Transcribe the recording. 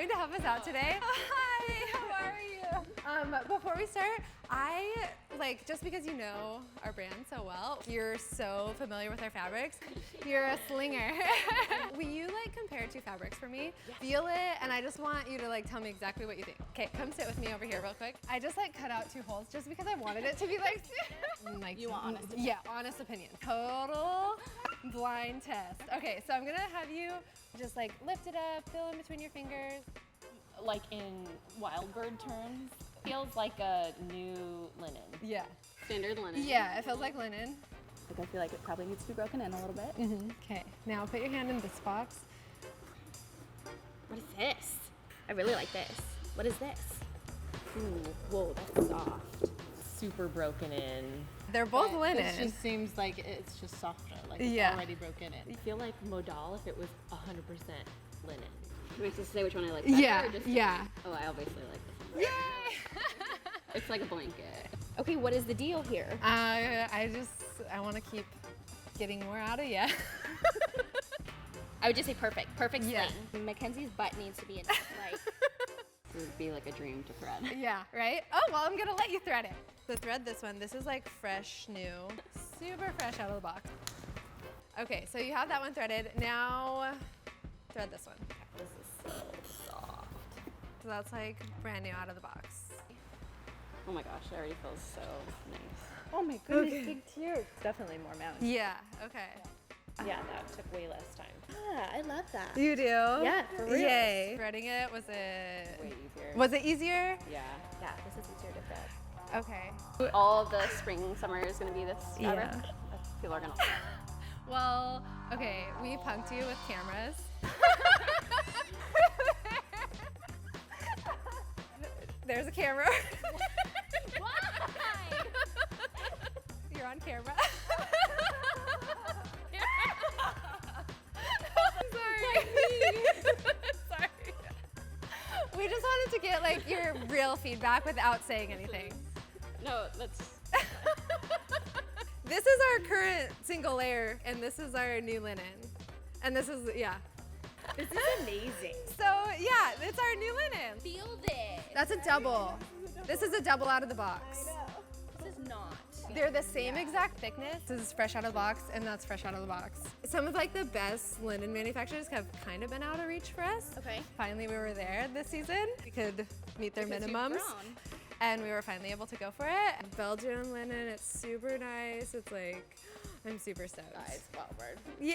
going to help us out today. Hi, how are you? Before we start, just because you know our brand so well, you're so familiar with our fabrics, you're a slinger. Will you compare two fabrics for me? Yeah. Feel it, and I just want you to tell me exactly what you think. Okay, come sit with me over here real quick. I just cut out two holes just because I wanted it to be you want honest opinion? Yeah, honest opinion. Total blind test. Okay, so I'm gonna have you just lift it up, fill in between your fingers. Like in Wildbird terms, feels like a new linen. Yeah. Standard linen. Yeah, it feels like linen. I feel like it probably needs to be broken in a little bit. Okay, now put your hand in this box. What is this? I really like this. What is this? Ooh, whoa, that's soft. Super broken in. They're both linen. It just seems like it's just softer, like it's already broken in. I feel like modal if it was 100% linen. Do we have to say which one I like better? Yeah, or just yeah. Oh, I obviously like this one. Yay! It's like a blanket. Okay, what is the deal here? I want to keep getting more out of you. I would just say perfect. Perfect Yeah. sling. Mackenzie's butt needs to be in This would be like a dream to thread. Yeah, right? Oh, well, I'm gonna let you thread it. So thread this one. This is fresh, new, super fresh out of the box. Okay, so you have that one threaded. Now, thread this one. This is so soft. So that's brand new out of the box. Oh my gosh, it already feels so nice. Oh my goodness, big tears. It's definitely more mountain. Yeah, okay. Yeah, that took way less time. Yeah, I love that. You do? Yeah, for real. Yay. Threading it, was it? Way easier. Was it easier? Yeah. Yeah, this is easier to thread. Okay. All of the spring, summer is gonna be this fabric. Yeah. People are gonna Well, okay, we punked you with cameras. There's a camera. Why? You're on camera. Sorry. Sorry. We just wanted to get your real feedback without saying anything. No, that's This is our current single layer, and this is our new linen. And this is, yeah. This is amazing. So, yeah, it's our new linen. feel this. That's a double. This is a double out of the box. This is not. They're the same exact thickness. This is fresh out of the box, and that's fresh out of the box. Some of the best linen manufacturers have kind of been out of reach for us. Okay. Finally, we were there this season. We could meet their Because you've minimums. grown. And we were finally able to go for it. Belgian linen, it's super nice. It's I'm super stoked. Guys, Wildbird. Yay!